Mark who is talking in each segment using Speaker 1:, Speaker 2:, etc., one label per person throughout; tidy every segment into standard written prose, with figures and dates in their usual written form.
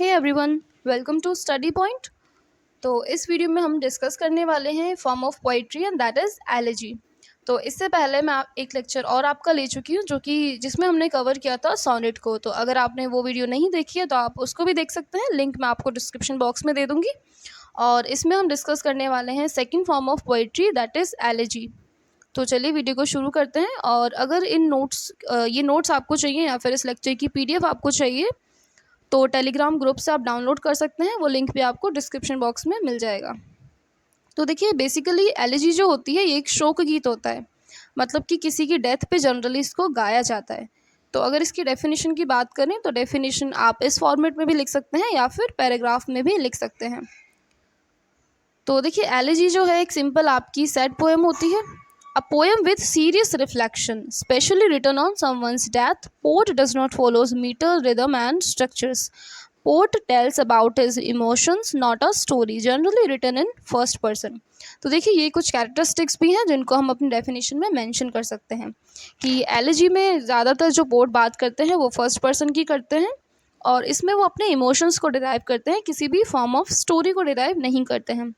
Speaker 1: Hey everyone, welcome to Study Point. तो इस video में हम डिस्कस करने वाले हैं form of poetry and that is elegy. तो इससे पहले मैं एक लेक्चर और आपका ले चुकी हूँ जो कि जिसमें हमने कवर किया था सोनेट को। तो अगर आपने वो वीडियो नहीं देखी है तो आप उसको भी देख सकते हैं, लिंक मैं आपको डिस्क्रिप्शन बॉक्स में दे दूँगी। और इसमें हम डिस्कस करने वाले हैं second form of poetry that is elegy. तो चलिए वीडियो को शुरू करते हैं। और अगर ये नोट्स आपको चाहिए या फिर इस लेक्चर की PDF आपको चाहिए तो टेलीग्राम ग्रुप से आप डाउनलोड कर सकते हैं, वो लिंक भी आपको डिस्क्रिप्शन बॉक्स में मिल जाएगा। तो देखिए, बेसिकली एलिजी जो होती है ये एक शोक गीत होता है, मतलब कि किसी की डेथ पे जनरली इसको गाया जाता है। तो अगर इसकी डेफिनेशन की बात करें तो डेफिनेशन आप इस फॉर्मेट में भी लिख सकते हैं या फिर पैराग्राफ में भी लिख सकते हैं। तो देखिए, एलिजी जो है एक सिंपल आपकी सैड पोएम होती है, a poem with serious reflection, specially written on someone's death. Poet does not follow meter, rhythm, and structures. Poet tells about his emotions, not a story. Generally written in first person. तो देखिए, ये कुछ characteristics भी हैं जिनको हम अपनी definition में मेंशन कर सकते हैं कि एलिजी में ज़्यादातर जो पोएट बात करते हैं वो फर्स्ट पर्सन की करते हैं और इसमें वो अपने इमोशंस को डिराइव करते हैं, किसी भी फॉर्म ऑफ स्टोरी को डिराइव नहीं करते हैं।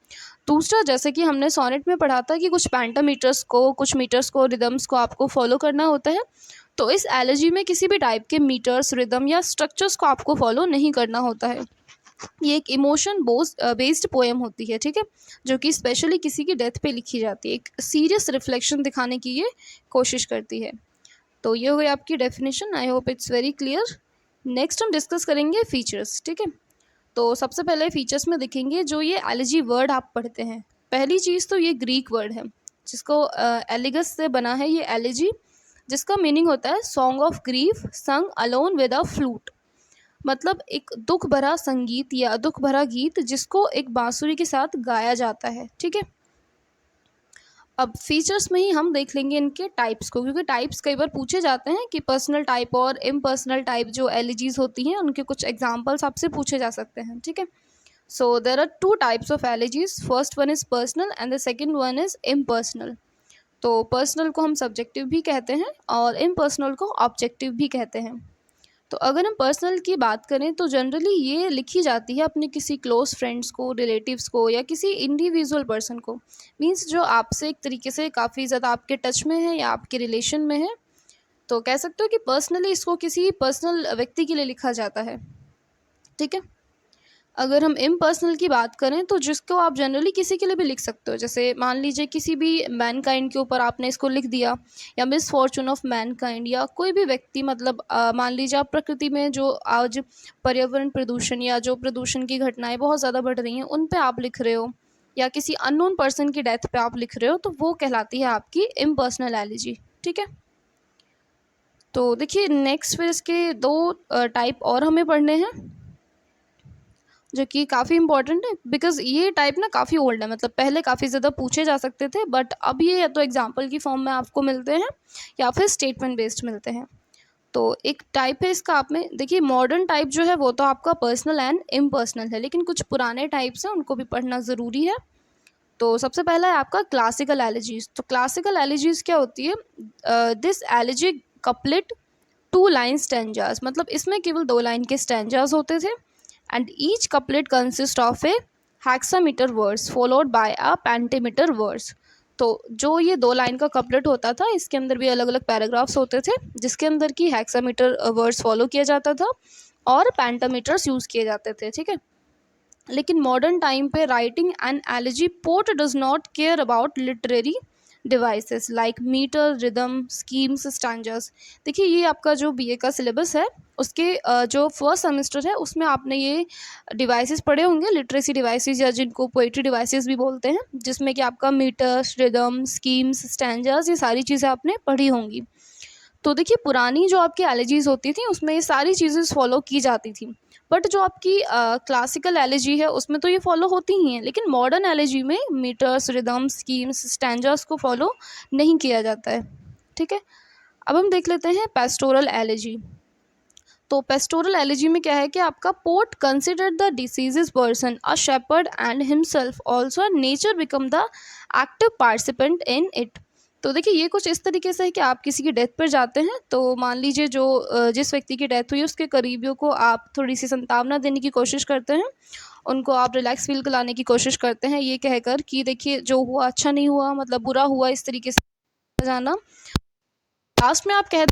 Speaker 1: दूसरा, जैसे कि हमने सोनेट में पढ़ा था कि कुछ पेंटामीटर्स को, कुछ मीटर्स को, रिदम्स को आपको फॉलो करना होता है, तो इस एलिजी में किसी भी टाइप के मीटर्स, रिदम या स्ट्रक्चर्स को आपको फॉलो नहीं करना होता है। ये एक इमोशन बेस्ड पोएम होती है, ठीक है, जो कि स्पेशली किसी की डेथ पे लिखी जाती है। एक सीरियस रिफ्लेक्शन दिखाने की ये कोशिश करती है। तो ये हो गई आपकी definition. I hope it's very clear. Next हम डिस्कस करेंगे फीचर्स, ठीक है। तो सबसे पहले फीचर्स में देखेंगे जो ये एलिजी वर्ड आप पढ़ते हैं। पहली चीज़ तो ये ग्रीक वर्ड है जिसको एलिगस से बना है ये एलिजी, जिसका मीनिंग होता है सॉन्ग ऑफ ग्रीफ संग अलोन विद अ फ्लूट, मतलब एक दुख भरा संगीत या दुख भरा गीत जिसको एक बांसुरी के साथ गाया जाता है, ठीक है। अब फीचर्स में ही हम देख लेंगे इनके टाइप्स को, क्योंकि टाइप्स कई बार पूछे जाते हैं कि पर्सनल टाइप और इम्पर्सनल टाइप जो एलिजीज होती हैं उनके कुछ एग्जांपल्स आपसे पूछे जा सकते हैं, ठीक है। So there are two types of elegies. First one is personal and the second one is impersonal. तो पर्सनल को हम सब्जेक्टिव भी कहते हैं और इम्पर्सनल को ऑब्जेक्टिव भी कहते हैं। तो अगर हम पर्सनल की बात करें तो जनरली ये लिखी जाती है अपने किसी क्लोज फ्रेंड्स को, रिलेटिव्स को या किसी इंडिविजुअल पर्सन को, मींस जो आपसे एक तरीके से काफ़ी ज़्यादा आपके टच में है या आपके रिलेशन में है। तो कह सकते हो कि पर्सनली इसको किसी पर्सनल व्यक्ति के लिए लिखा जाता है, ठीक है। अगर हम इम्पर्सनल की बात करें तो जिसको आप जनरली किसी के लिए भी लिख सकते हो, जैसे मान लीजिए किसी भी मैनकाइंड के ऊपर आपने इसको लिख दिया, या मिसफॉर्चून ऑफ मैनकाइंड, या कोई भी व्यक्ति, मतलब मान लीजिए आप प्रकृति में जो आज पर्यावरण प्रदूषण या जो प्रदूषण की घटनाएं बहुत ज़्यादा बढ़ रही हैं उन पे आप लिख रहे हो, या किसी अननोन पर्सन की डेथ पे आप लिख रहे हो, तो वो कहलाती है आपकी इम्पर्सनल एलिजी, ठीक है। तो देखिए, नेक्स्ट फिर इसके दो टाइप और हमें पढ़ने हैं जो कि काफ़ी इंपॉर्टेंट है, बिकॉज ये टाइप ना काफ़ी ओल्ड है, मतलब पहले काफ़ी ज़्यादा पूछे जा सकते थे, बट अब ये या तो एग्जाम्पल की फॉर्म में आपको मिलते हैं या फिर स्टेटमेंट बेस्ड मिलते हैं। तो एक टाइप है इसका, आप में देखिए मॉडर्न टाइप जो है वो तो आपका पर्सनल एंड इम्पर्सनल है, लेकिन कुछ पुराने टाइप्स हैं उनको भी पढ़ना ज़रूरी है। तो सबसे पहला है आपका क्लासिकल एलिजीज। तो क्लासिकल एलिजीज क्या होती है? This elegy couplet 2 line stanzas, मतलब इसमें केवल 2 लाइन के स्टैंजास होते थे, and each couplet consists of a hexameter verse followed by a pentameter verse। तो जो ये 2 लाइन का कपलेट होता था इसके अंदर भी अलग अलग पैराग्राफ्स होते थे जिसके अंदर की हेक्सामीटर वर्स फॉलो किया जाता था और पेंटामीटर्स यूज़ किए जाते थे, ठीक है। लेकिन मॉडर्न टाइम पे writing an elegy, poet does not care about literary devices like metre, rhythm, schemes, stanzas. देखिए, ये आपका जो BA का सिलेबस है उसके जो फर्स्ट सेमेस्टर है उसमें आपने ये डिवाइसेस पढ़े होंगे, लिटरेसी डिवाइसेस या जिनको पोइट्री डिवाइसेस भी बोलते हैं, जिसमें कि आपका मीटर, रिदम, स्कीम्स, स्टैंजर्स, ये सारी चीज़ें आपने पढ़ी होंगी। तो देखिए, पुरानी जो आपकी एलिजीज होती थी उसमें ये सारी चीज़ें फॉलो की जाती थी, बट जो आपकी क्लासिकल एलिजी है उसमें तो ये फॉलो होती ही हैं, लेकिन मॉडर्न एलिजी में मीटर्स, रिदम, स्कीम्स, स्टैंजर्स को फॉलो नहीं किया जाता है, ठीक है। अब हम देख लेते हैं पेस्टोरल एलिजी। तो पेस्टोरल एलिजी में क्या है कि आपका poet consider the deceased person a shepherd and himself also, nature become the active participant in it. तो देखिए ये कुछ इस तरीके से है कि आप किसी की डेथ पर जाते हैं, तो मान लीजिए जो जिस व्यक्ति की डेथ हुई उसके करीबियों को आप थोड़ी-सी सांत्वना देने की कोशिश करते हैं। उनको आप रिलैक्स फ़ील कराने की कोशिश करते हैं ये कहकर कि देखिए जो हुआ अच्छा नहीं हुआ, मतलब बुरा हुआ, इस तरीके से जाना। लास्ट में आप कह